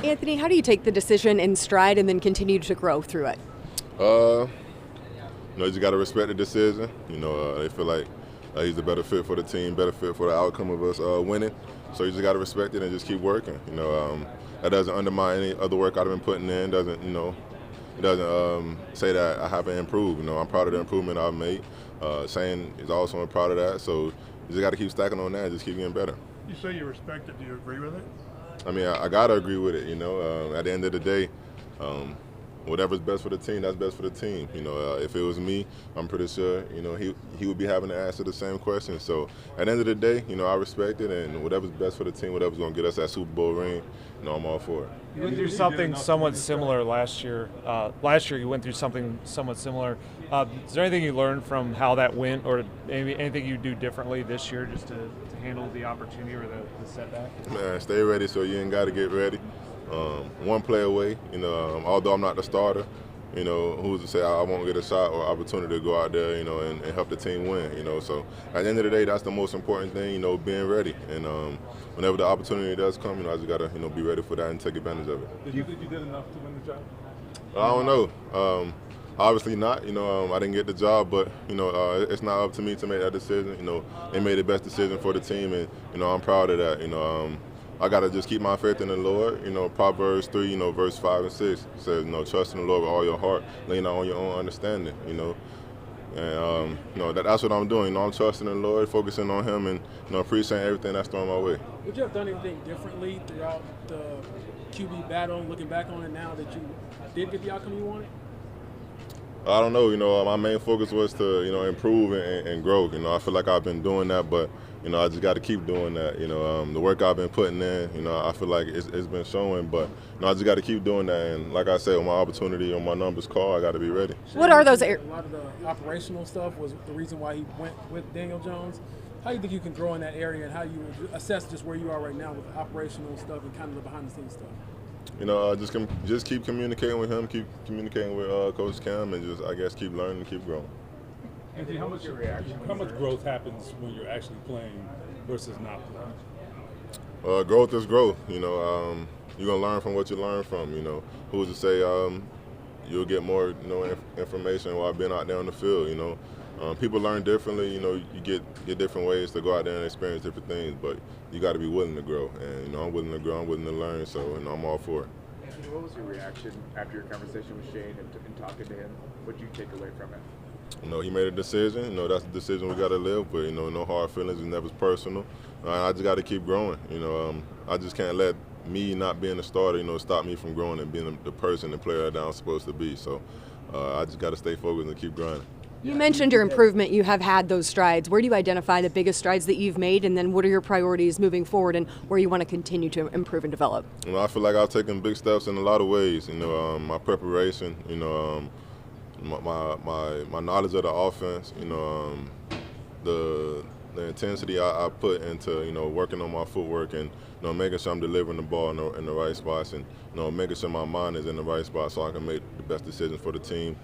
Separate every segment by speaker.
Speaker 1: Anthony, how do you take the decision in stride and then continue to grow through it?
Speaker 2: Uh, you just got to respect the decision. They feel like he's a better fit for the team, better fit for the outcome of us winning. So you just got to respect it and just keep working. That doesn't undermine any other work I've been putting in. It doesn't say that I haven't improved. I'm proud of the improvement I've made. Shane is also proud of that. So you just got to keep stacking on that and just keep getting better.
Speaker 3: You say you respect it. Do you agree with it?
Speaker 2: I mean, I got to agree with it. At the end of the day, whatever's best for the team, that's best for the team. If it was me, I'm pretty sure, he would be having to answer the same question. So at the end of the day, I respect it, and whatever's best for the team, whatever's going to get us that Super Bowl ring, I'm all for it.
Speaker 4: You went through something somewhat similar last year. Last year you went through something somewhat similar. Is there anything you learned from how that went, or maybe anything you do differently this year just to handle the opportunity or the setback?
Speaker 2: Man, stay ready so you ain't got to get ready. One play away, although I'm not the starter, who's to say I won't get a shot or opportunity to go out there, and help the team win, So at the end of the day, that's the most important thing, being ready. And whenever the opportunity does come, I just got to, be ready for that and take advantage of it.
Speaker 3: Did you think you did enough to win the job?
Speaker 2: I don't know. Obviously not. I didn't get the job, but it's not up to me to make that decision. They made the best decision for the team, and I'm proud of that. I got to just keep my faith in the Lord. Proverbs 3, verse 5 and 6 says, trust in the Lord with all your heart, lean not on your own understanding. And that's what I'm doing. I'm trusting in the Lord, focusing on Him, and appreciating everything that's thrown my way.
Speaker 5: Would you have done anything differently throughout the QB battle, looking back on it now that you did get the outcome you wanted?
Speaker 2: I don't know. My main focus was to, improve and grow. I feel like I've been doing that, but, I just got to keep doing that. The work I've been putting in, I feel like it's been showing, but, I just got to keep doing that. And like I said, when my opportunity or my numbers call, I got to be ready.
Speaker 1: What are those
Speaker 5: A lot of the operational stuff was the reason why he went with Daniel Jones. How do you think you can grow in that area, and how do you assess just where you are right now with the operational stuff and kind of the behind-the-scenes stuff?
Speaker 2: Just keep communicating with him, keep communicating with Coach Cam, and just, I guess, keep learning and keep growing.
Speaker 3: Anthony, how much growth happens when you're actually playing versus not playing?
Speaker 2: Growth is growth. You're going to learn from what you learn from. Who's to say you'll get more information while being out there on the field. People learn differently. You get different ways to go out there and experience different things, but you got to be willing to grow. And I'm willing to grow. I'm willing to learn. So I'm all for it.
Speaker 6: Anthony, what was your reaction after your conversation with Shane and talking to him? What did you take away from it?
Speaker 2: He made a decision. That's the decision we got to live with. No hard feelings. It's never personal. I just got to keep growing. I just can't let me not being a starter, stop me from growing and being the person, the player that I'm supposed to be. So I just got to stay focused and keep grinding.
Speaker 1: You mentioned your improvement. You have had those strides. Where do you identify the biggest strides that you've made, and then what are your priorities moving forward and where you want to continue to improve and develop?
Speaker 2: I feel like I've taken big steps in a lot of ways. My preparation, my knowledge of the offense, the intensity I put into working on my footwork and making sure I'm delivering the ball in the right spots, and making sure my mind is in the right spot so I can make the best decisions for the team.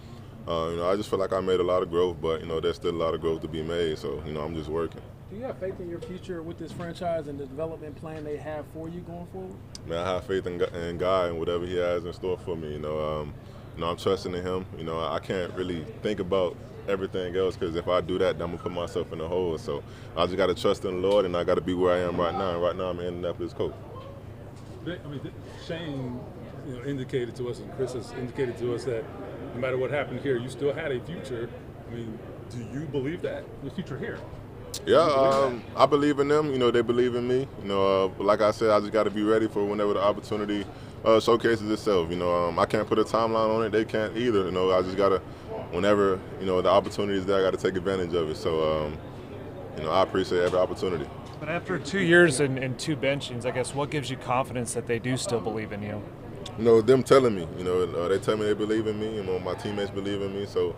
Speaker 2: I just feel like I made a lot of growth, but there's still a lot of growth to be made. So I'm just working.
Speaker 5: Do you have faith in your future with this franchise and the development plan they have for you going forward?
Speaker 2: Man, I have faith in God and whatever He has in store for me. I'm trusting in Him. I can't really think about everything else, because if I do that, then I'm gonna put myself in a hole. So I just got to trust in the Lord, and I got to be where I am right now. And right now, I'm in Indianapolis coach.
Speaker 3: Shane, indicated to us, and Chris has indicated to us that no matter what happened here, you still had a future. Do you believe that the future here?
Speaker 2: Yeah, I believe in them. They believe in me. Like I said, I just got to be ready for whenever the opportunity showcases itself. I can't put a timeline on it. They can't either. I just got to, whenever the opportunity is there, I got to take advantage of it. So, I appreciate every opportunity.
Speaker 4: But after 2 years and two benchings, I guess, what gives you confidence that they do still believe in you?
Speaker 2: Them telling me. They tell me they believe in me. My teammates believe in me. So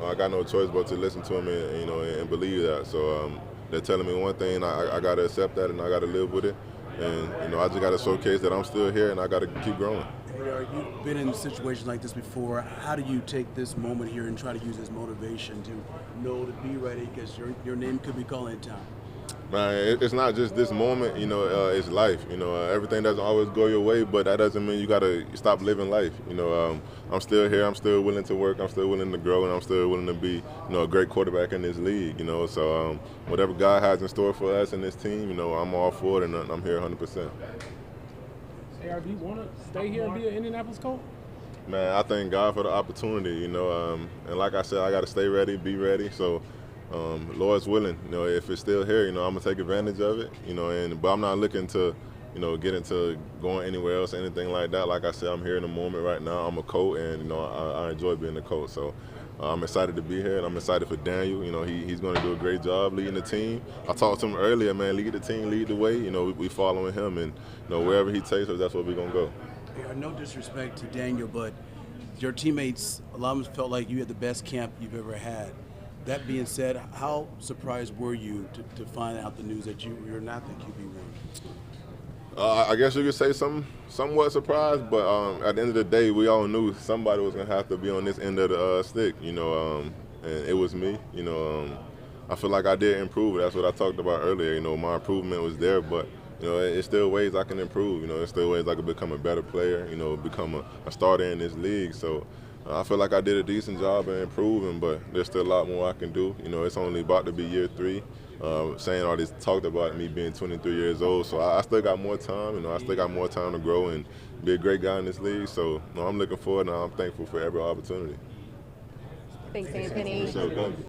Speaker 2: I got no choice but to listen to them and believe that. So they're telling me one thing, and I got to accept that, and I got to live with it. And I just got to showcase that I'm still here, and I got to keep growing.
Speaker 7: You've been in situations like this before. How do you take this moment here and try to use as motivation to know to be ready, because your name could be calling in time?
Speaker 2: Man, it's not just this moment, you know, it's life. You know, everything doesn't always go your way, but that doesn't mean you got to stop living life. You know, I'm still here, I'm still willing to work, I'm still willing to grow, and I'm still willing to be, you know, a great quarterback in this league, you know. So whatever God has in store for us and this team, you know, I'm all for it, and I'm here 100%.
Speaker 5: AR, do you want to stay here and be an Indianapolis Colt?
Speaker 2: Man, I thank God for the opportunity, you know, and like I said, I got to stay ready, be ready. So, Lord's willing, you know, if it's still here, you know, I'm gonna take advantage of it, you know. But I'm not looking to, you know, get into going anywhere else, anything like that. Like I said, I'm here in the moment right now. I'm a Colt, and you know, I enjoy being a Colt. So, I'm excited to be here, and I'm excited for Daniel. You know, he's going to do a great job leading the team. I talked to him earlier, man. Lead the team, lead the way. You know, we following him, and you know, wherever he takes us, that's where we're gonna go.
Speaker 7: No disrespect to Daniel, but your teammates, a lot of them felt like you had the best camp you've ever had. That being said, how surprised were you to find out the news that you're not the QB1?
Speaker 2: I guess you could say somewhat surprised, but at the end of the day, we all knew somebody was going to have to be on this end of the stick, you know, and it was me. You know, I feel like I did improve. That's what I talked about earlier. You know, my improvement was there, but you know, it's still ways I can improve. You know, there's still ways I can become a better player, you know, become a starter in this league. So I feel like I did a decent job in improving, but there's still a lot more I can do. You know, it's only about to be year 3. Saying all this talked about me being 23 years old, so I still got more time. You know, I still got more time to grow and be a great guy in this league. So you know, I'm looking forward, and I'm thankful for every opportunity.
Speaker 1: Thanks, Anthony.
Speaker 2: So,